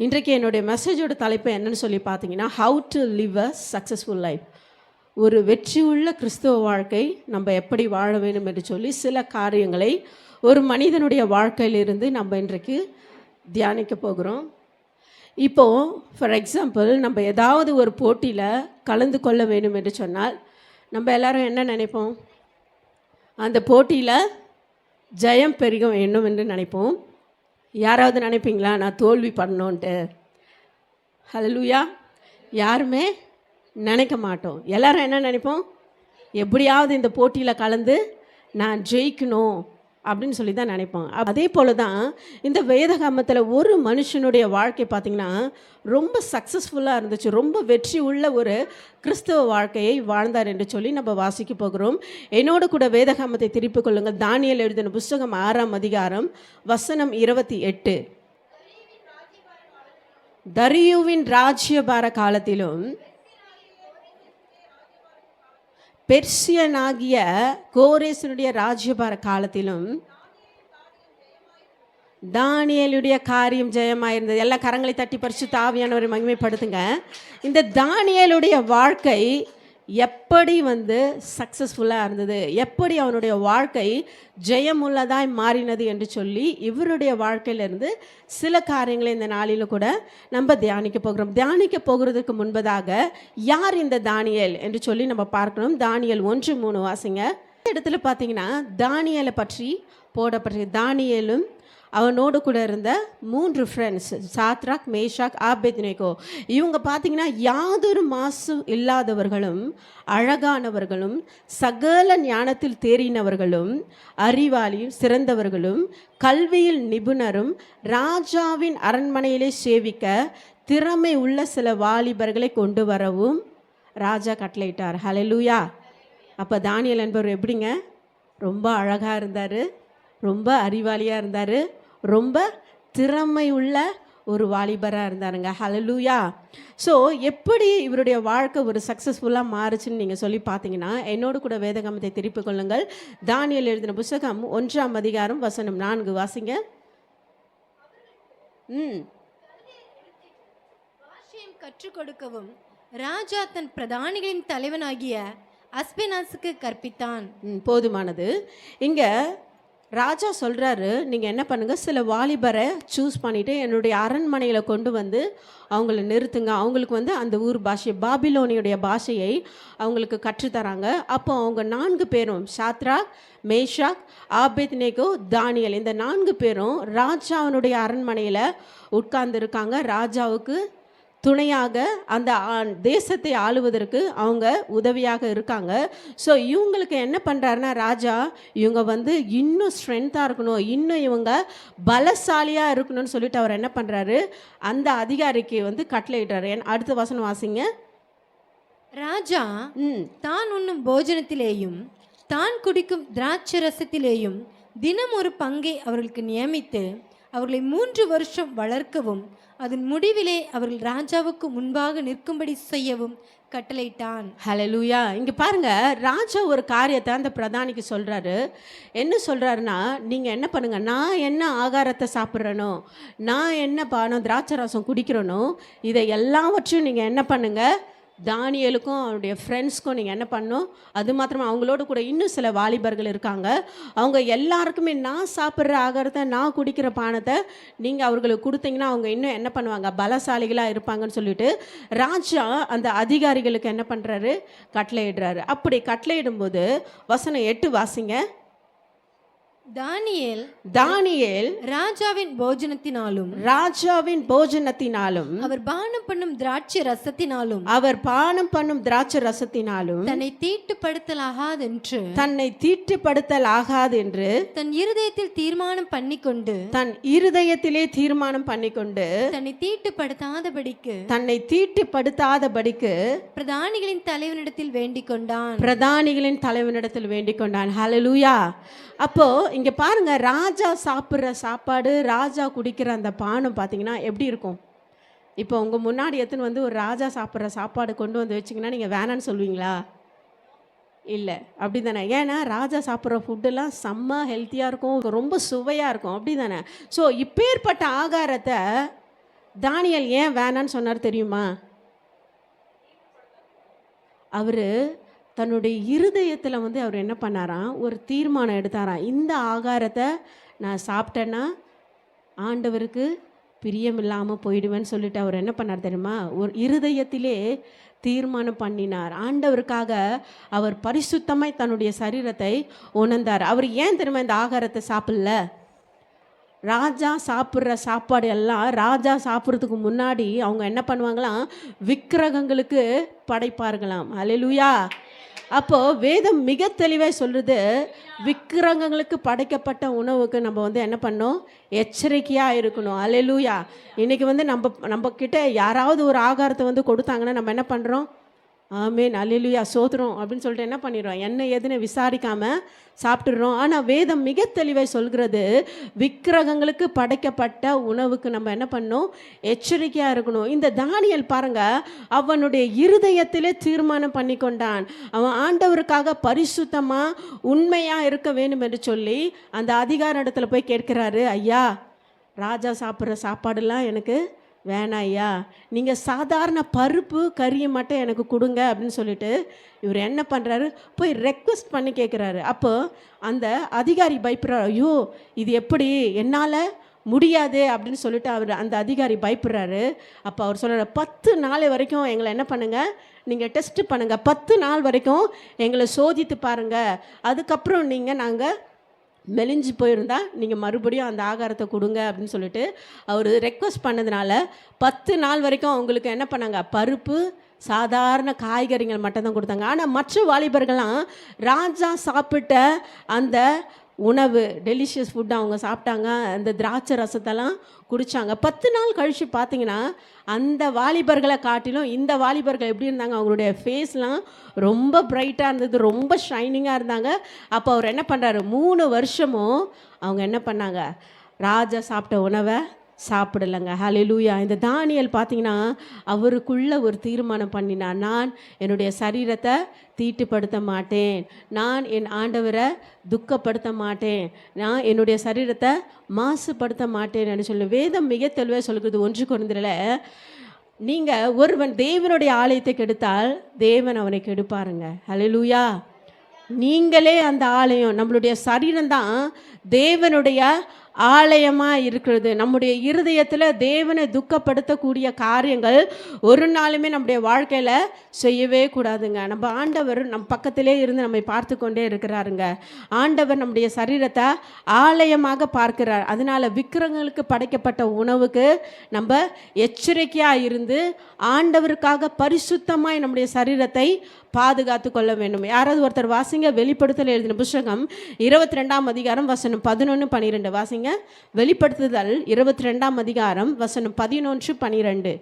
இன்றைக்கு என்னுடைய மெசேஜோட தலைப்பு என்னன்னு சொல்லி பார்த்தீங்கன்னா, how to live a successful life. ஒரு வெற்றியுள்ள கிறிஸ்தவ வாழ்க்கை நம்ம எப்படி வாழ வேண்டும் என்று சொல்லி சில காரியங்களை ஒரு மனிதனுடைய வாழ்க்கையிலிருந்து நம்ம இன்றைக்கு தியானிக்க போகிறோம். இப்போது ஃபார் எக்ஸாம்பிள், நம்ம ஏதாவது ஒரு போட்டியில் கலந்து கொள்ள வேண்டும் என்று சொன்னால் நம்ம எல்லாரும் என்ன நினைப்போம்? அந்த போட்டியில் ஜெயம் பெருக வேண்டும் என்று நினைப்போம். யாராவது நினைப்பீங்களா நான் தோல்வி பண்ணோன்ட்டு? ஹல்லேலூயா. யாருமே நினைக்க மாட்டோம். எல்லாரும் என்ன நினைப்போம்? எப்படியாவது இந்த போட்டியில் கலந்து நான் ஜெயிக்கணும் அப்படின்னு சொல்லி தான் நினைப்போம். அதே போல் தான் இந்த வேதகாமத்தில் ஒரு மனுஷனுடைய வாழ்க்கை பார்த்திங்கன்னா ரொம்ப சக்ஸஸ்ஃபுல்லாக இருந்துச்சு. ரொம்ப வெற்றி உள்ள ஒரு கிறிஸ்தவ வாழ்க்கையை வாழ்ந்தார் என்று சொல்லி நம்ம வாசிக்க போகிறோம். என்னோடு கூட வேதகாமத்தை திருப்பிக் கொள்ளுங்கள். தானியேல் எழுதின புஸ்தகம் 6ஆம் அதிகாரம் வசனம் 28. தரியுவின் ராஜ்யபார காலத்திலும் பெர்சியனாகிய கோரேசனுடைய ராஜ்யபார காலத்திலும் தானியேலுடைய காரியம் ஜெயமாயிருந்தது. எல்லா கரங்களை தட்டி பரிசுத்த ஆவியானவரை மகிமைப்படுத்துங்க. இந்த தானியேலுடைய வாழ்க்கை எப்படி சக்ஸஸ்ஃபுல்லாக இருந்தது, எப்படி அவனுடைய வாழ்க்கை ஜெயமுள்ளதாய் மாறினது என்று சொல்லி இவருடைய வாழ்க்கையிலிருந்து சில காரியங்களை இந்த நாளில் கூட நம்ம தியானிக்க போகிறோம். தியானிக்க போகிறதுக்கு முன்பதாக யார் இந்த தானியேல் என்று சொல்லி நம்ம பார்க்கணும். தானியேல் 1:3 வாசிங்க. இந்த இடத்துல பார்த்தீங்கன்னா தானியேலை பற்றி போடப்பட்ட தானியேலும் அவனோடு கூட இருந்த 3 ஃப்ரெண்ட்ஸ், சாத்ராக், மேஷாக், ஆபேத்நேகோ. இவங்க பார்த்தீங்கன்னா யாதொரு மாசும் இல்லாதவர்களும் அழகானவர்களும் சகல ஞானத்தில் தேறினவர்களும் அறிவாளியும் சிறந்தவர்களும் கல்வியில் நிபுணரும் ராஜாவின் அரண்மனையிலே சேவிக்க திறமை உள்ள சில வாலிபர்களை கொண்டு வரவும் ராஜா கட்டளையிட்டார். ஹல்லேலூயா. அப்போ தானியேல் என்பவர் எப்படிங்க? ரொம்ப அழகாக இருந்தார், ரொம்ப அறிவாளியாக இருந்தார், ரொம்ப திறமை உள்ள ஒரு வாலிபராக இருந்தாருங்க. ஹல்லேலூயா. ஸோ எப்படி இவருடைய வாழ்க்கை ஒரு சக்ஸஸ்ஃபுல்லாக மாறுச்சுன்னு நீங்கள் சொல்லி பார்த்தீங்கன்னா, என்னோடு கூட வேதகாமத்தை திருப்பிக் கொள்ளுங்கள். தானியேல் எழுதின புஸ்தகம் 1ஆம் அதிகாரம் வசனம் 4 வாசிங்க. கற்றுக் கொடுக்கவும் ராஜா தன் பிரதானிகளின் தலைவனாகிய அஸ்பெனாசுக்கு கற்பித்தான். போதுமானது. இங்கே ராஜா சொல்கிறாரு, நீங்கள் என்ன பண்ணுங்கள், சில வாலிபரை சூஸ் பண்ணிவிட்டு என்னுடைய அரண்மனையில் கொண்டு வந்து அவங்கள நிறுத்துங்க. அவங்களுக்கு அந்த ஊர் பாஷை பாபிலோனியுடைய பாஷையை அவங்களுக்கு கற்றுத்தராங்க. அப்போ அவங்க 4 பேரும், சாத்ராக், மேஷாக், ஆபேத்நேகோ, தானியேல், இந்த 4 பேரும் ராஜாவினுடைய அரண்மனையில் உட்கார்ந்துருக்காங்க. ராஜாவுக்கு துணையாக அந்த தேசத்தை ஆளுவதற்கு அவங்க உதவியாக இருக்காங்க. ஸோ இவங்களுக்கு என்ன பண்ணுறாருன்னா, ராஜா இவங்க இன்னும் ஸ்ட்ரென்த்தாக இருக்கணும், இன்னும் இவங்க பலசாலியாக இருக்கணும்னு சொல்லிட்டு அவர் என்ன பண்ணுறாரு, அந்த அதிகாரிக்கு கட்டளையிடுறாரு. அடுத்த வசனம் வாசிங்க. ராஜா தான் உண்ணும் போஜனத்திலேயும் தான் குடிக்கும் திராட்சை ரசத்திலேயும் தினம் ஒரு பங்கை அவர்களுக்கு நியமித்து அவர்களை 3 வருஷம் வளர்க்கவும் அதன் முடிவிலே அவர்கள் ராஜாவுக்கு முன்பாக நிற்கும்படி செய்யவும் கட்டளையிட்டான். ஹல்லேலூயா. இங்கே பாருங்க, ராஜா ஒரு காரியத்தை அந்த பிரதானிக்கு சொல்கிறாரு. என்ன சொல்கிறாருன்னா, நீங்கள் என்ன பண்ணுங்கள், நான் என்ன ஆகாரத்தை சாப்பிட்றனோ, நான் என்ன பானம் திராட்சை ரசம் குடிக்கிறனோ, இதை எல்லாவற்றையும் நீங்கள் என்ன பண்ணுங்கள், தானியேலுக்கும் அவருடைய ஃப்ரெண்ட்ஸ்க்கும் நீங்கள் என்ன பண்ணணும், அது மாத்திரமா அவங்களோட கூட இன்னும் சில வாலிபர்கள் இருக்காங்க, அவங்க எல்லாருக்குமே நான் சாப்பிட்ற ஆகாரத்தை, நான் குடிக்கிற பானத்தை நீங்கள் அவர்களுக்கு கொடுத்தீங்கன்னா அவங்க இன்னும் என்ன பண்ணுவாங்க, பலசாலிகளாக இருப்பாங்கன்னு சொல்லிட்டு ராஜா அந்த அதிகாரிகளுக்கு என்ன பண்ணுறாரு, கட்டளையிடுறாரு. அப்படி கட்டளையிடும்போது வசனம் 8 வாசிங்க. தானியேல் ராஜாவின் போஜனத்தினாலும் அவர் பானம் பண்ணும் திராட்சை ரசத்தினாலும் தன்னை தீட்டுப்படுத்தலாகாது என்று தன் இருதயத்திலே தீர்மானம் பண்ணிக்கொண்டு தன்னை தீட்டுப்படுத்தாதபடிக்கு பிரதானிகளின் தலைவனிடத்தில் வேண்டிக் கொண்டான். ஹல்லேலூயா. அப்போ இங்கே பாருங்க, ராஜா சாப்பிட்ற சாப்பாடு, ராஜா குடிக்கிற அந்த பானம் பார்த்தீங்கன்னா எப்படி இருக்கும்? இப்போ உங்கள் முன்னாடி எடுத்துன்னு ஒரு ராஜா சாப்பிட்ற சாப்பாடு கொண்டு வந்து வச்சிங்கன்னா நீங்கள் வேணான்னு சொல்லுவீங்களா? இல்லை, அப்படி தானே? ஏன்னா ராஜா சாப்பிட்ற ஃபுட்டெல்லாம் செம்ம ஹெல்த்தியாக இருக்கும், ரொம்ப சுவையாக இருக்கும், அப்படி தானே? ஸோ இப்பேற்பட்ட ஆகாரத்தை தானியேல் ஏன் வேணான்னு சொன்னார் தெரியுமா? அவர் தன்னுடைய இருதயத்தில் வந்து அவர் என்ன பண்ணாராம், ஒரு தீர்மானம் எடுத்தாராம். இந்த ஆகாரத்தை நான் சாப்பிட்டேன்னா ஆண்டவருக்கு பிரியமில்லாமல் போயிடுவேன்னு சொல்லிட்டு அவர் என்ன பண்ணார் தெரியுமா? ஒரு இருதயத்திலே தீர்மானம் பண்ணினார். ஆண்டவருக்காக அவர் பரிசுத்தமாய் தன்னுடைய சரீரத்தை உணர்ந்தார். அவர் ஏன் தெரியுமா இந்த ஆகாரத்தை சாப்பிடல? ராஜா சாப்பிட்ற சாப்பாடு எல்லாம் ராஜா சாப்பிட்றதுக்கு முன்னாடி அவங்க என்ன பண்ணுவாங்களாம், விக்கிரகங்களுக்கு படைப்பார்களாம். அல்லேலூயா. அப்போது வேதம் மிக தெளிவாக சொல்கிறது, விக்கிரகங்களுக்கு படைக்கப்பட்ட உணவுக்கு நம்ம வந்து என்ன பண்ணோம், எச்சரிக்கையாக இருக்கணும். அல்லேலூயா. இன்றைக்கி வந்து நம்ம கிட்ட யாராவது ஒரு ஆகாரத்தை வந்து கொடுத்தாங்கன்னா நம்ம என்ன பண்ணுறோம், ஆமேன் அல்லேலூயா சோதரம் அப்படின்னு சொல்லிட்டு என்ன பண்ணிடுறோம், என்ன ஏதுன்னு விசாரிக்காமல் சாப்பிட்டுடுறோம். ஆனால் வேதம் மிக தெளிவாய் சொல்கிறது, விக்கிரகங்களுக்கு படைக்கப்பட்ட உணவுக்கு நம்ம என்ன பண்ணணும், எச்சரிக்கையாக இருக்கணும். இந்த தானியேல் பாருங்க, அவனுடைய இருதயத்திலே தீர்மானம் பண்ணி கொண்டான். அவன் ஆண்டவருக்காக பரிசுத்தமாக உண்மையாக இருக்க வேண்டும் என்று சொல்லி அந்த அதிகார இடத்துல போய் கேட்கிறாரு, ஐயா ராஜா சாப்பிட்ற சாப்பாடெல்லாம் எனக்கு வேணாம் ஐயா, நீங்கள் சாதாரண பருப்பு கறியை மட்டும் எனக்கு கொடுங்க அப்படின்னு சொல்லிட்டு இவர் என்ன பண்ணுறாரு, போய் ரெக்வஸ்ட் பண்ணி கேட்குறாரு. அப்போ அந்த அதிகாரி பயப்படுறாரு, ஐயோ இது எப்படி, என்னால் முடியாது அப்படின்னு சொல்லிட்டு அவர் அந்த அதிகாரி பயப்படுறாரு. அப்போ அவர் சொல்கிறார், 10 நாள் வரைக்கும் எங்களை என்ன பண்ணுங்கள், நீங்கள் டெஸ்ட்டு பண்ணுங்கள், 10 நாள் வரைக்கும் எங்களை சோதித்து பாருங்கள், அதுக்கப்புறம் நாங்கள் மெலிஞ்சு போயிருந்தா நீங்கள் மறுபடியும் அந்த ஆகாரத்தை கொடுங்க அப்படின்னு சொல்லிட்டு அவர் ரெக்வஸ்ட் பண்ணதுனால 10 நாள் வரைக்கும் அவங்களுக்கு என்ன பண்ணாங்க, பருப்பு சாதாரண காய்கறிகள் மட்டும் தான் கொடுத்தாங்க. ஆனால் மற்ற வாலிபர்கள்லாம் ராஜா சாப்பிட்ட அந்த உணவு டெலிஷியஸ் ஃபுட் அவங்க சாப்பிட்டாங்க, அந்த திராட்சை ரசத்தெல்லாம் குடித்தாங்க. 10 நாள் கழித்து பார்த்தீங்கன்னா அந்த வாலிபர்களை காட்டிலும் இந்த வாலிபர்கள் எப்படி இருந்தாங்க, அவங்களுடைய ஃபேஸ்லாம் ரொம்ப பிரைட்டாக இருந்தது, ரொம்ப ஷைனிங்காக இருந்தாங்க. அப்போ அவர் என்ன பண்ணுறாரு, 3 வருஷமும் அவங்க என்ன பண்ணாங்க, ராஜா சாப்பிட்ட உணவை சாப்பிடலைங்க. ஹல்லேலூயா. இந்த தானியேல் பார்த்தீங்கன்னா அவருக்குள்ள ஒரு தீர்மானம் பண்ணினார், நான் என்னுடைய சரீரத்தை தீட்டுப்படுத்த மாட்டேன், நான் என் ஆண்டவரை துக்கப்படுத்த மாட்டேன், நான் என்னுடைய சரீரத்தை மாசுபடுத்த மாட்டேன்னு சொல்லி வேதம் மிக தெளிவாக சொல்கிறது. 1 கொரிந்தியரில், நீங்கள் ஒருவன் தேவனுடைய ஆலயத்தை கெடுத்தால் தேவன் அவனை கெடுப்பாருங்க. ஹல்லேலூயா. நீங்களே அந்த ஆலயம், நம்மளுடைய சரீரம்தான் தேவனுடைய ஆலயமாக இருக்கிறது. நம்முடைய இருதயத்தில் தேவனை துக்கப்படுத்தக்கூடிய காரியங்கள் ஒரு நாளுமே நம்முடைய வாழ்க்கையில் செய்யவே கூடாதுங்க. நம்ம ஆண்டவர் நம் பக்கத்திலே இருந்து நம்மை பார்த்து கொண்டே இருக்கிறாருங்க. ஆண்டவர் நம்முடைய சரீரத்தை ஆலயமாக பார்க்கிறார். அதனால் விக்கிரகங்களுக்கு படைக்கப்பட்ட உணவுக்கு நம்ம எச்சரிக்கையாக இருந்து ஆண்டவருக்காக பரிசுத்தமாய் நம்முடைய சரீரத்தை பாதுகாத்து கொள்ள வேண்டும். யாராவது ஒருத்தர் வாசிங்க, வெளிப்படுத்தல் எழுதின புத்தகம் 22ஆம் அதிகாரம் வசனம் 11-12 வாசிங்க. வெளிப்படுத்துதல் 22ஆம் அதிகாரம் வசனம் 11-12.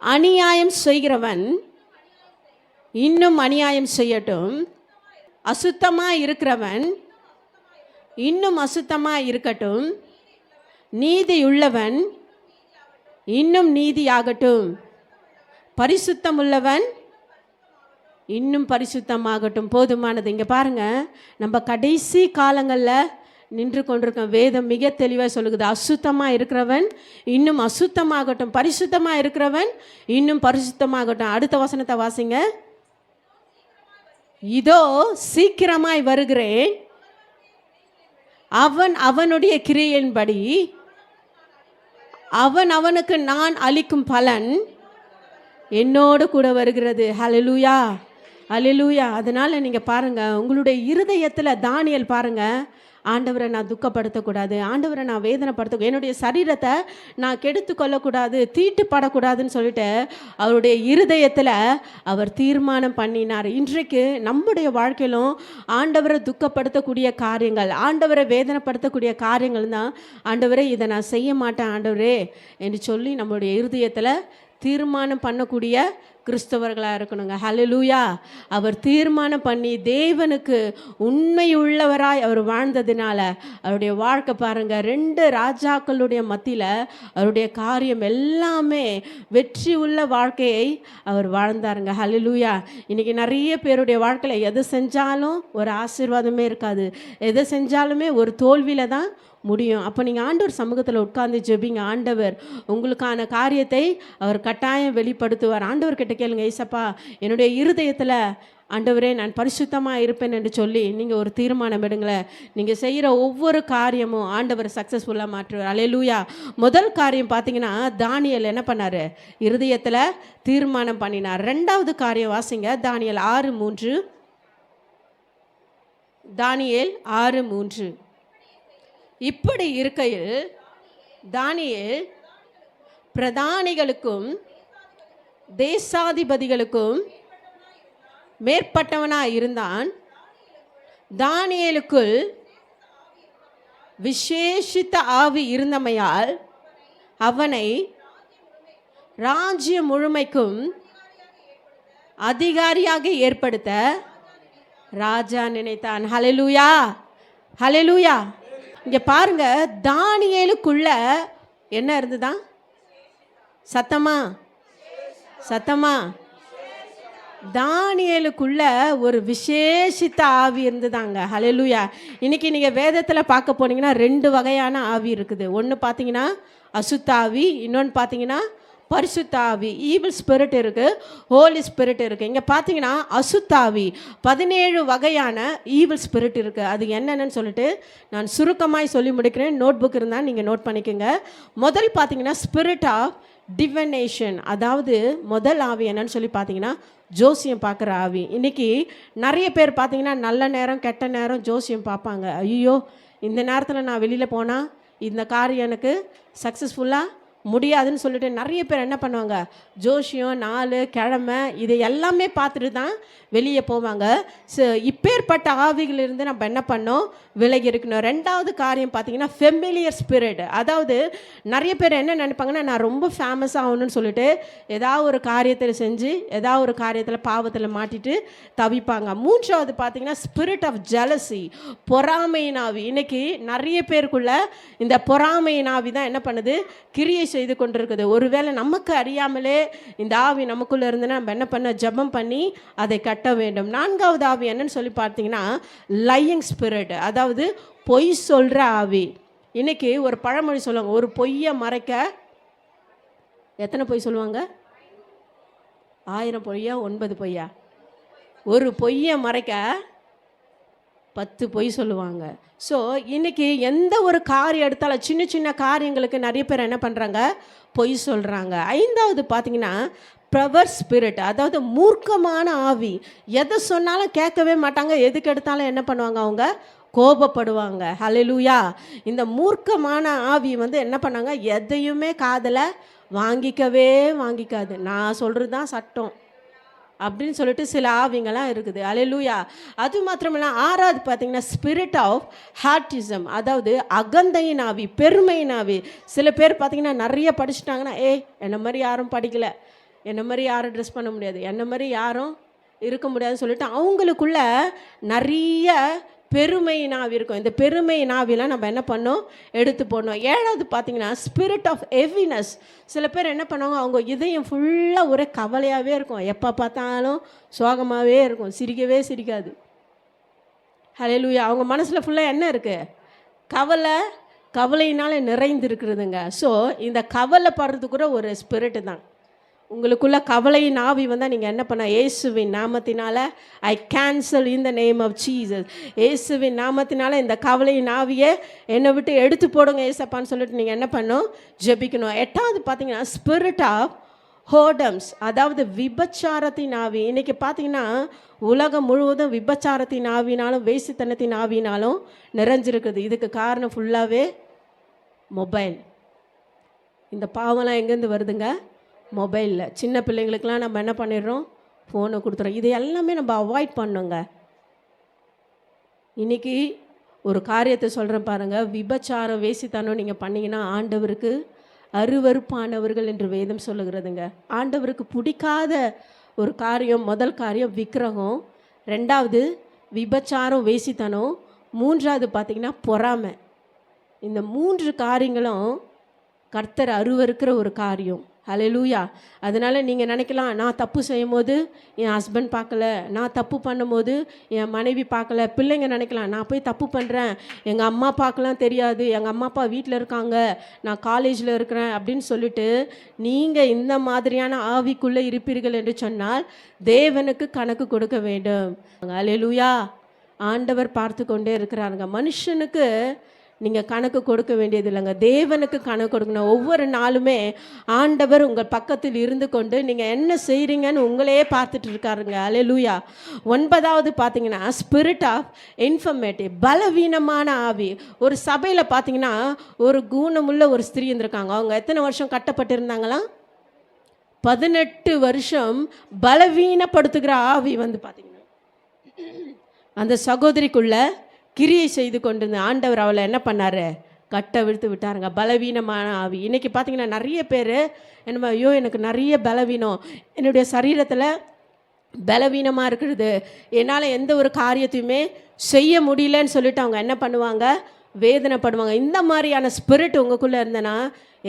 அநியாயம் செய்கிறவன் இன்னும் அநியாயம் செய்யட்டும், அசுத்தமாக இருக்கிறவன் இன்னும் அசுத்தமாக இருக்கட்டும், நீதியுள்ளவன் இன்னும் நீதியாகட்டும், பரிசுத்தமுள்ளவன் இன்னும் பரிசுத்தமாகட்டும். போதுமானது. இங்கே பாருங்கள், நம்ம கடைசி காலங்களில் நின்று கொண்டிருக்கோம். வேதம் மிக தெளிவாக சொல்லுகிறது, அசுத்தமாக இருக்கிறவன் இன்னும் அசுத்தமாகட்டும், பரிசுத்தமாக இருக்கிறவன் இன்னும் பரிசுத்தமாகட்டும். அடுத்த வசனத்தை வாசிங்க. இதோ சீக்கிரமாய் வருகிறேன், அவன் அவனுடைய கிரியையின்படி அவன் அவனுக்கு நான் அளிக்கும் பலன் என்னோடு கூட வருகிறது. ஹல்லேலூயா, ஹல்லேலூயா. அதனால் நீங்கள் பாருங்கள், உங்களுடைய இருதயத்தில் தானியேல் பாருங்கள், ஆண்டவரை நான் துக்கப்படுத்தக்கூடாது, ஆண்டவரை நான் வேதனைப்படுத்த, என்னுடைய சரீரத்தை நான் கெடுத்து கொள்ளக்கூடாது, தீட்டுப்படக்கூடாதுன்னு சொல்லிட்டு அவருடைய இருதயத்தில் அவர் தீர்மானம் பண்ணினார். இன்றைக்கு நம்முடைய வாழ்க்கையிலும் ஆண்டவரை துக்கப்படுத்தக்கூடிய காரியங்கள், ஆண்டவரை வேதனைப்படுத்தக்கூடிய காரியங்கள் தான், ஆண்டவரே இதை நான் செய்ய மாட்டேன் ஆண்டவரே என்று சொல்லி நம்மளுடைய இருதயத்தில் தீர்மானம் பண்ணக்கூடிய கிறிஸ்தவர்களாக இருக்கணுங்க. ஹல்லேலூயா. அவர் தீர்மானம் பண்ணி தேவனுக்கு உண்மை உள்ளவராய் அவர் வாழ்ந்ததினால அவருடைய வாழ்க்கை பாருங்கள், 2 ராஜாக்களுடைய மத்தியில் அவருடைய காரியம் எல்லாமே வெற்றி உள்ள வாழ்க்கையை அவர் வாழ்ந்தாருங்க. ஹல்லேலூயா. இன்றைக்கி நிறைய பேருடைய வாழ்க்கையில் எது செஞ்சாலும் ஒரு ஆசீர்வாதமே இருக்காது, எதை செஞ்சாலுமே ஒரு தோல்வியில் தான் முடியும். அப்போ நீங்கள் ஆண்டவர் சமூகத்தில் உட்கார்ந்து ஜெபிங்க. ஆண்டவர் உங்களுக்கான காரியத்தை அவர் கட்டாயம் வெளிப்படுத்துவார். ஆண்டவர்கிட்ட கேளுங்க, ஏசப்பா என்னுடைய இருதயத்தில் ஆண்டவரே நான் பரிசுத்தமாக இருப்பேன் என்று சொல்லி நீங்கள் ஒரு தீர்மானம் எடுங்களேன். நீங்கள் செய்கிற ஒவ்வொரு காரியமும் ஆண்டவர் சக்ஸஸ்ஃபுல்லாக மாற்றுவார். அல்லேலூயா. முதல் காரியம் பார்த்தீங்கன்னா தானியேல் என்ன பண்ணார்? இருதயத்தில் தீர்மானம் பண்ணினார். ரெண்டாவது காரியம் வாசிங்க, தானியேல் 6:3. தானியேல் 6:3. இப்படி இருக்கையில் தானியேல் பிரதானிகளுக்கும் தேசாதிபதிகளுக்கும் மேற்பட்டவனாய் இருந்தான். தானியேலுக்குள் விசேஷித்த ஆவி இருந்தமையால் அவனை ராஜ்யம் முழுமைக்கும் அதிகாரியாக ஏற்படுத்த ராஜா நினைத்தான். ஹல்லேலூயா, ஹல்லேலூயா. இங்கே பாருங்க, தானியேலுக்குள்ள என்ன இருந்துதான்? சத்தமா சத்தமா தானியேலுக்குள்ள ஒரு விசேஷித்த ஆவி இருந்துதாங்க. ஹல்லேலூயா. இன்னைக்கு நீங்கள் வேதத்தில் பார்க்க போனீங்கன்னா 2 வகையான ஆவி இருக்குது. ஒன்று பார்த்தீங்கன்னா அசுத்தாவி, இன்னொன்று பார்த்தீங்கன்னா பரிசுத்தாவி. ஈவில் ஸ்பிரிட் இருக்குது, ஹோலி ஸ்பிரிட் இருக்குது. இங்கே பார்த்தீங்கன்னா அசுத்தாவி 17 வகையான ஈவில் ஸ்பிரிட் இருக்குது. அது என்னென்னு சொல்லிட்டு நான் சுருக்கமாய் சொல்லி முடிக்கிறேன். நோட் புக் இருந்தால் நீங்கள் நோட் பண்ணிக்கோங்க. முதல் பார்த்தீங்கன்னா ஸ்பிரிட் ஆஃப் டிவினேஷன், அதாவது முதல் ஆவி என்னன்னு சொல்லி பார்த்தீங்கன்னா ஜோசியம் பார்க்குற ஆவி. இன்றைக்கி நிறைய பேர் பார்த்தீங்கன்னா நல்ல நேரம் கெட்ட நேரம் ஜோசியம் பார்ப்பாங்க. ஐயோ இந்த நேரத்தில் நான் வெளியில் போனால் இந்த காரியம் எனக்கு சக்ஸஸ்ஃபுல்லாக முடியாதுன்னு சொல்லிட்டு நிறைய பேர் என்ன பண்ணுவாங்க? ஜோசியம், நாள், கிழமை இதை எல்லாமே பார்த்துட்டு தான் வெளியே போவாங்க. இப்பேற்பட்ட ஆவிகளிலிருந்து நம்ம என்ன பண்ணோம்? விலகி இருக்கணும். ரெண்டாவது காரியம் பார்த்தீங்கன்னா ஃபெமிலியர் ஸ்பிரிட். அதாவது நிறைய பேர் என்ன நினைப்பாங்கன்னா, நான் ரொம்ப ஃபேமஸ் ஆகணும்னு சொல்லிட்டு ஏதாவது ஒரு காரியத்தில் செஞ்சு ஏதாவது ஒரு காரியத்தில் பாவத்தில் மாட்டிட்டு தவிப்பாங்க. மூன்றாவது பார்த்தீங்கன்னா ஸ்பிரிட் ஆஃப் ஜெலசி, பொறாமையின் ஆவி. இன்னைக்கு நிறைய பேருக்குள்ள இந்த பொறாமையின் ஆவி தான் என்ன பண்ணுது? கிரியை செய்து கொண்டிருக்குது. ஒருவேளை நமக்கு அறியாமலே இந்த ஆவி நமக்குள்ளே இருந்துன்னா நம்ம என்ன பண்ண? ஜெபம் பண்ணி அதை கட்ட வேண்டும். நான்காவது ஆவி என்னன்னு சொல்லி பார்த்தீங்கன்னா லையிங் ஸ்பிரிட், அதாவது பொய் சொல்கிற ஆவி. இன்னைக்கு ஒரு பழமொழி சொல்லுவாங்க, ஒரு பொய்யை மறைக்க எத்தனை பொய் சொல்லுவாங்க? 1000 பொய்யா 9 பொய்யா? ஒரு பொய்யை மறைக்க 10 பொய் சொல்லுவாங்க. ஸோ இன்றைக்கி எந்த ஒரு காரியம் எடுத்தாலும் சின்ன சின்ன காரியங்களுக்கு நிறைய பேர் என்ன பண்ணுறாங்க? பொய் சொல்கிறாங்க. ஐந்தாவது பார்த்தீங்கன்னா ப்ரவர் ஸ்பிரிட், அதாவது மூர்க்கமான ஆவி. எதை சொன்னாலும் கேட்கவே மாட்டாங்க, எதுக்கு எடுத்தாலும் என்ன பண்ணுவாங்க? அவங்க கோபப்படுவாங்க. ஹல்லேலூயா. இந்த மூர்க்கமான ஆவி என்ன பண்ணாங்க? எதையுமே காதில் வாங்கிக்காது. நான் சொல்கிறது தான் சட்டம் அப்படின்னு சொல்லிட்டு சில ஆவிங்கெல்லாம் இருக்குது. அல்லேலூயா. அது மாத்திரமில்ல, ஆறாவது பார்த்தீங்கன்னா ஸ்பிரிட் ஆஃப் ஹார்டிசம், அதாவது அகந்தையின் ஆவி, பெருமையின் ஆவி. சில பேர் பார்த்தீங்கன்னா நிறைய படிச்சுட்டாங்கன்னா, என்ன மாதிரி யாரும் படிக்கலை, என்ன மாதிரி யாரும் ட்ரெஸ் பண்ண முடியாது, என்ன மாதிரி யாரும் இருக்க முடியாதுன்னு சொல்லிட்டு அவங்களுக்குள்ள நிறைய பெருமை நாவி இருக்கும். இந்த பெருமை நாவிலாம் நம்ம என்ன பண்ணோம்? எடுத்து போடணும். ஏழாவது பார்த்தீங்கன்னா ஸ்பிரிட் ஆஃப் ஹெவினஸ். சில பேர் என்ன பண்ணுவாங்க? அவங்க இதயம் ஃபுல்லாக ஒரே கவலையாகவே இருக்கும், எப்போ பார்த்தாலும் சோகமாகவே இருக்கும், சிரிக்காது. ஹல்லேலூயா. அவங்க மனசில் ஃபுல்லாக என்ன இருக்குது? கவலையினால் நிறைந்து இருக்கிறதுங்க. ஸோ இந்த கவலைப்படுறது கூட ஒரு ஸ்பிரிட்டு தான். உங்களுக்குள்ள கவலையின் ஆவி வந்தால் நீங்கள் என்ன பண்ண? இயேசுவின் நாமத்தினால I cancel in the name of Jesus. இயேசுவின் நாமத்தினால இந்த கவலையின் ஆவியை என்னை விட்டு எடுத்து போடுங்க ஏசப்பான்னு சொல்லிட்டு நீங்கள் என்ன பண்ணணும்? ஜெபிக்கணும். எட்டாவது பார்த்தீங்கன்னா ஸ்பிரிட் ஆஃப் ஹோடம்ஸ், அதாவது விபச்சாரத்தின் ஆவி. இன்றைக்கி பார்த்தீங்கன்னா உலகம் முழுவதும் விபச்சாரத்தின் ஆவினாலும் வேசித்தனத்தின் ஆவினாலும் நிறைஞ்சிருக்குது. இதுக்கு காரணம் ஃபுல்லாகவே மொபைல். இந்த பாவம்லாம் எங்கேருந்து வருதுங்க? மொபைலில். சின்ன பிள்ளைங்களுக்கெலாம் நம்ம என்ன பண்ணிடுறோம்? ஃபோனை கொடுத்துறோம். இது எல்லாமே நம்ம அவாய்ட் பண்ணுங்க. இன்றைக்கி ஒரு காரியத்தை சொல்கிறேன் பாருங்கள், விபச்சாரம் வேசித்தனம் நீங்கள் பண்ணிங்கன்னா ஆண்டவருக்கு அருவருப்பானவர்கள் என்று வேதம் சொல்லுகிறதுங்க. ஆண்டவருக்கு பிடிக்காத ஒரு காரியம், முதல் காரியம் விக்கிரகம், ரெண்டாவது விபச்சாரம் வேசித்தனம், மூன்றாவது பார்த்திங்கன்னா பொறாமை. இந்த 3 காரியங்களும் கர்த்தர் அருவருக்கிற ஒரு காரியம். ஹல்லேலூயா. அதனால் நீங்கள் நினைக்கலாம், நான் தப்பு செய்யும்போது என் ஹஸ்பண்ட் பார்க்கல, நான் தப்பு பண்ணும்போது என் மனைவி பார்க்கல. பிள்ளைங்க நினைக்கலாம், நான் போய் தப்பு பண்ணுறேன், எங்கள் அம்மா அப்பாக்கெலாம் தெரியாது, எங்கள் அம்மா அப்பா வீட்டில் இருக்காங்க, நான் காலேஜில் இருக்கிறேன் அப்படின்னு சொல்லிட்டு நீங்கள் இந்த மாதிரியான ஆவிக்குள்ளே இருப்பீர்கள் என்று சொன்னால் தேவனுக்கு கணக்கு கொடுக்க வேண்டும். ஹல்லேலூயா. ஆண்டவர் பார்த்து கொண்டே இருக்கிறாருங்க. மனுஷனுக்கு நீங்கள் கணக்கு கொடுக்க வேண்டியது இல்லைங்க, தேவனுக்கு கணக்கு கொடுக்கணும். ஒவ்வொரு நாளுமே ஆண்டவர் உங்கள் பக்கத்தில் இருந்து கொண்டு நீங்கள் என்ன செய்கிறீங்கன்னு உங்களையே பார்த்துட்டு இருக்காருங்க. ஹல்லேலூயா. 9வது பார்த்தீங்கன்னா ஸ்பிரிட் ஆஃப் இன்ஃபர்மேட்டிவ், பலவீனமான ஆவி. ஒரு சபையில் பார்த்தீங்கன்னா ஒரு குணமுள்ள ஒரு ஸ்திரீ இருந்திருக்காங்க. அவங்க எத்தனை வருஷம் கட்டப்பட்டிருந்தாங்களாம்? 18 வருஷம். பலவீனப்படுத்துகிற ஆவி வந்து பார்த்தீங்கன்னா அந்த சகோதரிக்குள்ள கிரியை செய்து கொண்டிருந்த ஆண்டவர் அவளை என்ன பண்ணார்? கட்ட விழுத்து விட்டாருங்க. பலவீனமான ஆவி. இன்றைக்கி பார்த்தீங்கன்னா நிறைய பேர் என்ன, ஐயோ எனக்கு நிறைய பலவீனம், என்னுடைய சரீரத்தில் பலவீனமாக இருக்கிறது, என்னால் எந்த ஒரு காரியத்தையுமே செய்ய முடியலன்னு சொல்லிட்டு அவங்க என்ன பண்ணுவாங்க? வேதனைப்படுவாங்க. இந்த மாதிரியான ஸ்பிரிட் உங்களுக்குள்ளே இருந்தனா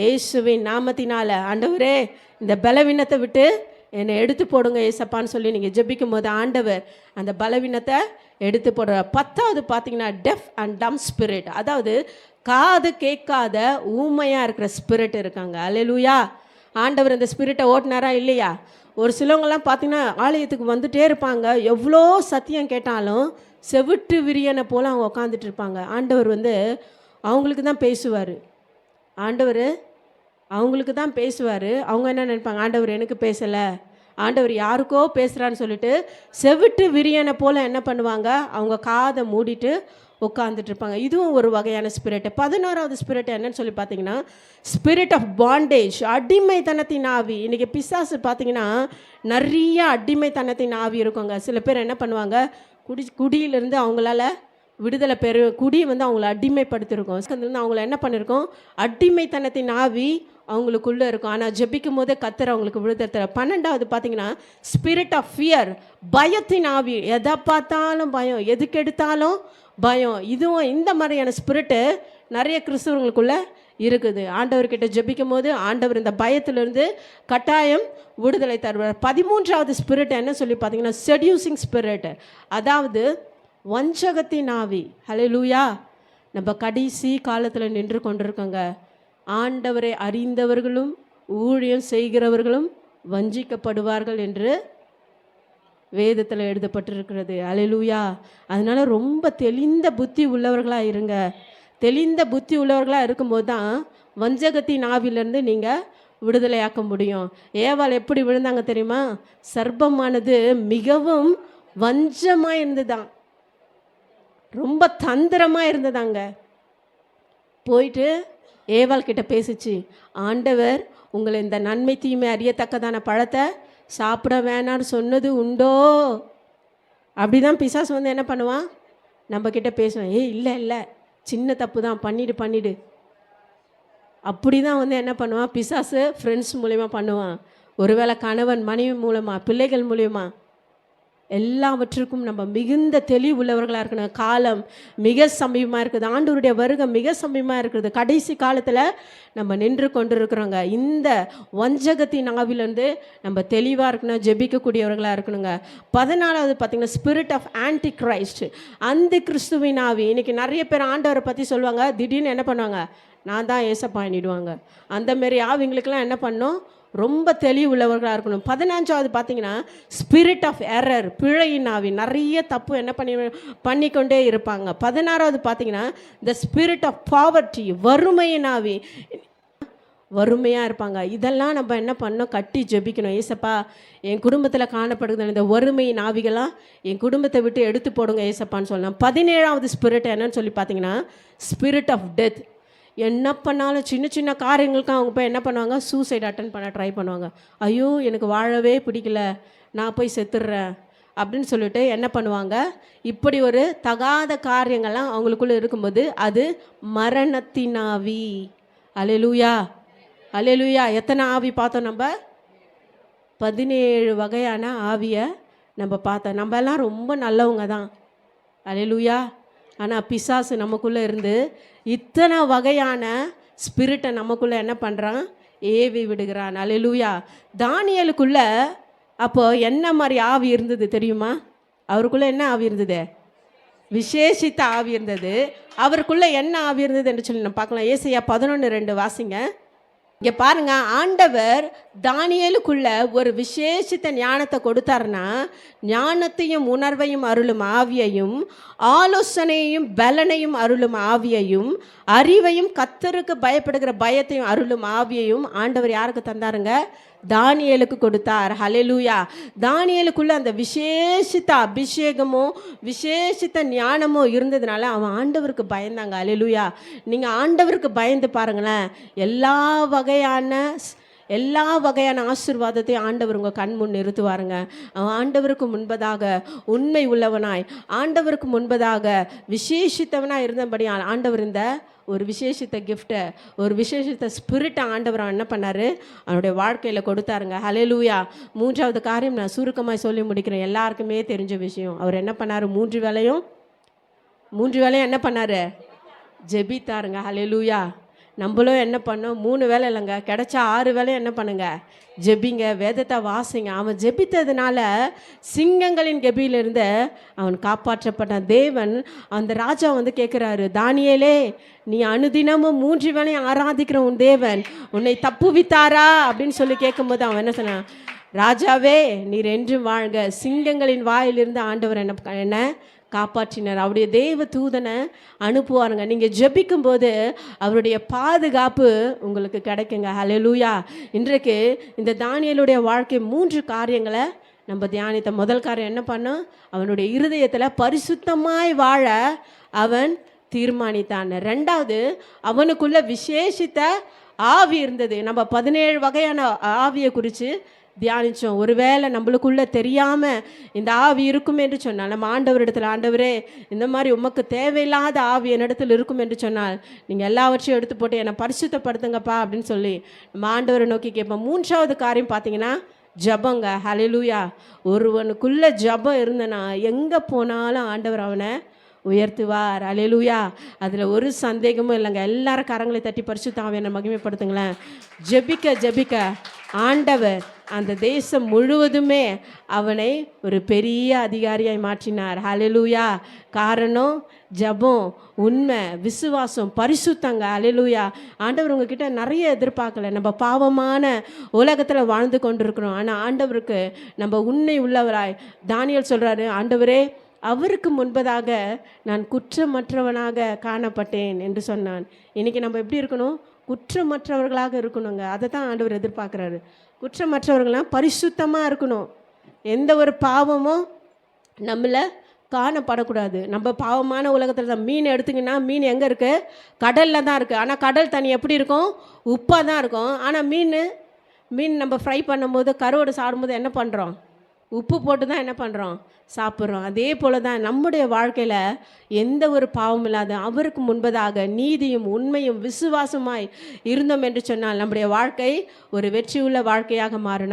இயேசுவின் நாமத்தினால், ஆண்டவரே இந்த பலவீனத்தை விட்டு என்னை எடுத்து போடுங்க ஏசப்பான்னு சொல்லி நீங்கள் ஜெபிக்கும் போது ஆண்டவர் அந்த பலவீனத்தை எடுத்து போடுற. 10வது பார்த்தீங்கன்னா டெஃப் அண்ட் டம் ஸ்பிரிட், அதாவது காது கேட்காத ஊமையாக இருக்கிற ஸ்பிரிட் இருக்காங்க. அல்லேலூயா. ஆண்டவர் இந்த ஸ்பிரிட்டை ஓட்டினாரா இல்லையா? ஒரு சிலவங்கெல்லாம் பார்த்தீங்கன்னா ஆலயத்துக்கு வந்துட்டே இருப்பாங்க, எவ்வளோ சத்தியம் கேட்டாலும் செவிட்டு விரியனை போல் அவங்க உட்காந்துட்டு இருப்பாங்க. ஆண்டவர் வந்து அவங்களுக்கு தான் பேசுவார். ஆண்டவர் அவங்களுக்கு தான் பேசுவார். அவங்க என்ன நினைப்பாங்க? ஆண்டவர் எனக்கு பேசலை, ஆண்டவர் யாருக்கோ பேசுகிறான்னு சொல்லிட்டு செவிட்டு விரியனை போல் என்ன பண்ணுவாங்க? அவங்க காதை மூடிட்டு உட்காந்துட்டு இருப்பாங்க. இதுவும் ஒரு வகையான ஸ்பிரிட். 11வது ஸ்பிரிட் என்னன்னு சொல்லி பார்த்தீங்கன்னா ஸ்பிரிட் ஆஃப் பாண்டேஜ், அடிமைத்தனத்தின் ஆவி. இன்றைக்கி பிசாசு பார்த்தீங்கன்னா நிறைய அடிமைத்தனத்தின் ஆவி இருக்குங்க. சில பேர் என்ன பண்ணுவாங்க? குடியிலேருந்து அவங்களால விடுதலை குடி வந்து அவங்கள அடிமைப்படுத்திருக்கோம். அவங்கள என்ன பண்ணியிருக்கோம்? அடிமைத்தனத்தின் ஆவி அவங்களுக்குள்ளே இருக்கும். ஆனால் ஜெபிக்கும் போதே கர்த்தர் அவங்களுக்கு விடுதலை. 12வது பார்த்தீங்கன்னா ஸ்பிரிட் ஆஃப் ஃபியர், பயத்தின் ஆவி. எதை பார்த்தாலும் பயம், எதுக்கு எடுத்தாலும் பயம். இதுவும் இந்த மாதிரியான ஸ்பிரிட்டு நிறைய கிறிஸ்தவர்களுக்குள்ளே இருக்குது. ஆண்டவர்கிட்ட ஜெபிக்கும் போது ஆண்டவர் இந்த பயத்திலிருந்து கட்டாயம் விடுதலை தருவார். 13வது ஸ்பிரிட் என்ன சொல்லி பார்த்தீங்கன்னா செடியூசிங் ஸ்பிரிட், அதாவது வஞ்சகத்தின் ஆவி. ஹல்லேலூயா. நம்ம கடைசி காலத்தில் நின்று கொண்டிருக்கோங்க. ஆண்டவரை அறிந்தவர்களும் ஊழியம் செய்கிறவர்களும் வஞ்சிக்கப்படுவார்கள் என்று வேதத்தில் எழுதப்பட்டிருக்கிறது. அல்லேலூயா. அதனால் ரொம்ப தெளிந்த புத்தி உள்ளவர்களாக இருங்க. தெளிந்த புத்தி உள்ளவர்களாக இருக்கும்போது தான் வஞ்சகத்தின் ஆவிலேருந்து நீங்கள் விடுதலையாக்க முடியும். ஏவாள் எப்படி விழுந்தாங்க தெரியுமா? சர்ப்பமானது மிகவும் வஞ்சமாக இருந்துதான், ரொம்ப தந்திரமாக இருந்ததாங்க. போயிட்டு ஏவாள் கிட்ட பேசிச்சு, ஆண்டவர் உங்களை இந்த நன்மை தீமை அறியத்தக்கதான பழத்தை சாப்பிட வேணான்னு சொன்னது உண்டோ? அப்படி தான் பிசாசு வந்து என்ன பண்ணுவான்? நம்ம கிட்ட பேசுவான். இல்லை இல்லை, சின்ன தப்பு தான், பண்ணிடு. அப்படி தான் வந்து என்ன பண்ணுவான் பிசாசு? ஃப்ரெண்ட்ஸ் மூலயமா பண்ணுவான், ஒருவேளை கணவன் மனைவி மூலமாக, பிள்ளைகள் மூலயமா. எல்லாவற்றுக்கும் நம்ம மிகுந்த தெளிவுள்ளவர்களாக இருக்கணும். காலம் மிக சமீபமாக இருக்குது. ஆண்டவருடைய வருகை மிக சமீபமாக இருக்குது. கடைசி காலத்தில் நம்ம நின்று கொண்டு இருக்கிறோங்க. இந்த வஞ்சகத்தின் ஆவிலேருந்து நம்ம தெளிவாக இருக்கணும், ஜெபிக்கக்கூடியவர்களாக இருக்கணுங்க. 14வது பார்த்திங்கன்னா ஸ்பிரிட் ஆஃப் ஆன்டி கிரைஸ்ட், அந்த கிறிஸ்துவின் ஆவி. இன்றைக்கி நிறைய பேர் ஆண்டவரை பற்றி சொல்லுவாங்க, திடீர்னு என்ன பண்ணுவாங்க? நான் தான் ஏசப்பானிடுவாங்க. அந்தமாரி ஆவிங்களுக்கெல்லாம் என்ன பண்ணணும்? ரொம்ப தெளிவுள்ளவர்களாக இருக்கணும். 15வது பார்த்தீங்கன்னா ஸ்பிரிட் ஆஃப் எரர், பிழையின் ஆவி. நிறைய தப்பு என்ன பண்ணிக்கொண்டே இருப்பாங்க. 16வது பார்த்தீங்கன்னா த ஸ்பிரிட் ஆஃப் பாவர்ட்டி, வறுமையின் ஆவி. வறுமையாக இருப்பாங்க. இதெல்லாம் நம்ம என்ன பண்ணோம்? கட்டி ஜெபிக்கணும். ஏசப்பா என் குடும்பத்தில் காணப்படுகிற இந்த வறுமையின் ஆவிகளாம் என் குடும்பத்தை விட்டு எடுத்து போடுங்க ஏசப்பான்னு சொல்லலாம். 17வது ஸ்பிரிட் என்னன்னு சொல்லி பார்த்தீங்கன்னா ஸ்பிரிட் ஆஃப் டெத். என்ன பண்ணாலும் சின்ன சின்ன காரியங்களுக்கு அவங்க போய் என்ன பண்ணுவாங்க? சூசைட் அட்டன் பண்ண ட்ரை பண்ணுவாங்க. ஐயோ எனக்கு வாழவே பிடிக்கல, நான் போய் செத்துடுறேன் அப்படின்னு சொல்லிட்டு என்ன பண்ணுவாங்க? இப்படி ஒரு தகாத காரியங்கள்லாம் அவங்களுக்குள்ளே இருக்கும்போது அது மரணத்தின் ஆவி. அல்லேலூயா, அல்லேலூயா. எத்தனை ஆவி பார்த்தோம் நம்ம? 17 வகையான ஆவியை நம்ம பார்த்தோம். நம்ம எல்லாம் ரொம்ப நல்லவங்க தான், அல்லேலூயா. ஆனால் பிசாசு நமக்குள்ளே இருந்து இத்தனை வகையான ஸ்பிரிட்டை நமக்குள்ளே என்ன பண்ணுறான்? ஏவி விடுகிறான். அல்லேலூயா. தானியேலுக்குள்ள அப்போ என்ன மாதிரி ஆவி இருந்தது தெரியுமா? அவருக்குள்ள என்ன ஆவி இருந்தது? விசேஷித்த ஆவி இருந்தது. அவருக்குள்ள என்ன ஆவி இருந்தது என்று சொல்லி நம்ம பார்க்கலாம். ஏசாயா 11:2 வாசிங்க. இங்கே பாருங்க, ஆண்டவர் தானியேலுக்குள்ள ஒரு விசேஷித்த ஞானத்தை கொடுத்தாருன்னா, ஞானத்தையும் உணர்வையும் அருளும் ஆவியையும், ஆலோசனையையும் பலனையும் அருளும் ஆவியையும், அறிவையும் கர்த்தருக்கு பயப்படுகிற பயத்தையும் அருளும் ஆவியையும் ஆண்டவர் யாருக்கு தந்தாருங்க? தானியேலுக்கு கொடுத்தார். ஹல்லேலூயா. தானியேலுக்குள்ள அந்த விசேஷித்த அபிஷேகமோ விசேஷித்த ஞானமோ இருந்ததுனால அவன் ஆண்டவருக்கு பயந்தாங்க. ஹல்லேலூயா. நீங்கள் ஆண்டவருக்கு பயந்து பாருங்களேன், எல்லா வகையான ஆசீர்வாதத்தையும் ஆண்டவர் உங்கள் கண் முன் நிறுத்துவாருங்க. அவன் ஆண்டவருக்கு முன்பதாக உண்மை உள்ளவனாய், ஆண்டவருக்கு முன்பதாக விசேஷித்தவனாக இருந்தபடியால் ஆண்டவர் இந்த ஒரு விசேஷித்த கிஃப்ட்டை, ஒரு விசேஷித்த ஸ்பிரிட்டை ஆண்டவர் என்ன பண்ணார்? அவனுடைய வாழ்க்கையில் கொடுத்தாருங்க. ஹல்லேலூயா. மூன்றாவது காரியம் நான் சுருக்கமாக சொல்லி முடிக்கிறேன். எல்லாருக்குமே தெரிஞ்ச விஷயம். அவர் என்ன பண்ணார்? மூன்று வேளையும் என்ன பண்ணார்? ஜெபித்தாருங்க. ஹல்லேலூயா. நம்மளும் என்ன பண்ணோம்? 3 வேலை இல்லைங்க, கிடைச்சா 6 வேலையும் என்ன பண்ணுங்க? ஜெபிங்க, வேதத்தை வாசிங்க. அவன் ஜெபித்ததுனால சிங்கங்களின் கெபியிலிருந்து அவன் காப்பாற்றப்பட்டான். தேவன் அந்த ராஜா வந்து கேட்குறாரு, தானியேலே, நீ அனுதினமும் 3 வேளையும் ஆராதிக்கிற உன் தேவன் உன்னை தப்புவித்தாரா அப்படின்னு சொல்லி கேட்கும்போது அவன் என்ன சொன்னான்? ராஜாவே, நீர் என்றும் வாழ்க, சிங்கங்களின் வாயிலிருந்து ஆண்டவர் என்ன காப்பாற்றினார். அவருடைய தேவ தூதனை அனுப்புவாருங்க. நீங்கள் ஜெபிக்கும்போது அவருடைய பாதுகாப்பு உங்களுக்கு கிடைக்குங்க. ஹல்லேலூயா. இன்றைக்கு இந்த தானியேலுடைய வாழ்க்கை 3 காரியங்களை நம்ம தியானித்த. முதல் காரியம் என்ன பண்ணோம்? அவனுடைய இருதயத்தில் பரிசுத்தமாய் வாழ அவன் தீர்மானித்தான். 2வது, அவனுக்குள்ள விசேஷித்த ஆவி இருந்தது. நம்ம 17 வகையான ஆவியை குறித்து தியானித்தோம். ஒருவேளை நம்மளுக்குள்ள தெரியாமல் இந்த ஆவி இருக்கும் என்று சொன்னால், நம்ம ஆண்டவரிடத்தில், ஆண்டவரே, இந்த மாதிரி உமக்கு தேவையில்லாத ஆவி என்னிடத்தில் இருக்கும் என்று சொன்னால் நீங்கள் எல்லாவற்றையும் எடுத்து போட்டு என்னை பரிசுத்தப்படுத்துங்கப்பா அப்படின்னு சொல்லி நம்ம ஆண்டவரை நோக்கி கேட்போம். 3வது காரியம் பார்த்தீங்கன்னா ஜபங்க. ஹல்லேலூயா. ஒருவனுக்குள்ள ஜபம் இருந்தனா எங்கே போனாலும் ஆண்டவர் அவனை உயர்த்துவார். அல்லேலூயா. அதில் ஒரு சந்தேகமும் இல்லைங்க. எல்லாரும் கரங்களை தட்டி பரிசுத்த ஆவியை மகிமைப்படுத்துங்களேன். ஜெபிக்க ஆண்டவர் அந்த தேசம் முழுவதுமே அவனை ஒரு பெரிய அதிகாரியாய் மாற்றினார். ஹல்லேலூயா. காரணம் ஜபம், உண்மை, விசுவாசம், பரிசுத்தங்க. ஹல்லேலூயா. ஆண்டவர் உங்ககிட்ட நிறைய எதிர்பார்க்கல. நம்ம பாவமான உலகத்தில் வாழ்ந்து கொண்டிருக்கிறோம். ஆனால் ஆண்டவருக்கு நம்ம உண்மை உள்ளவராய், தானியேல் சொல்கிறாரு, ஆண்டவரே, அவருக்கு முன்பதாக நான் குற்றமற்றவனாக காணப்பட்டேன் என்று சொன்னான். இன்றைக்கி நம்ம எப்படி இருக்கணும்? குற்றமற்றவர்களாக இருக்கணுங்க. அதை தான் ஆண்டவர் எதிர்பார்க்குறாரு. குற்றமற்றவர்களாக பரிசுத்தமாக இருக்கணும். எந்த ஒரு பாவமும் நம்மளை காணப்படக்கூடாது. நம்ம பாவமான உலகத்தில் தான். மீன் எடுத்திங்கன்னா மீன் எங்கே இருக்குது? கடலில் தான் இருக்குது. ஆனால் கடல் தண்ணி எப்படி இருக்கும்? உப்பாக தான் இருக்கும். ஆனால் மீன் நம்ம ஃப்ரை பண்ணும்போது, கருவோடு சாப்பிடும்போது என்ன பண்ணுறோம்? உப்பு போட்டு தான் என்ன பண்ணுறோம்? சாப்பிட்றோம். அதே போல் தான் நம்முடைய வாழ்க்கையில் எந்த ஒரு பாவம் இல்லாத அவருக்கு முன்பதாக நீதியும் உண்மையும் விசுவாசமாய் இருந்தோம் என்று சொன்னால் நம்முடைய வாழ்க்கை ஒரு வெற்றியுள்ள வாழ்க்கையாக மாறும்.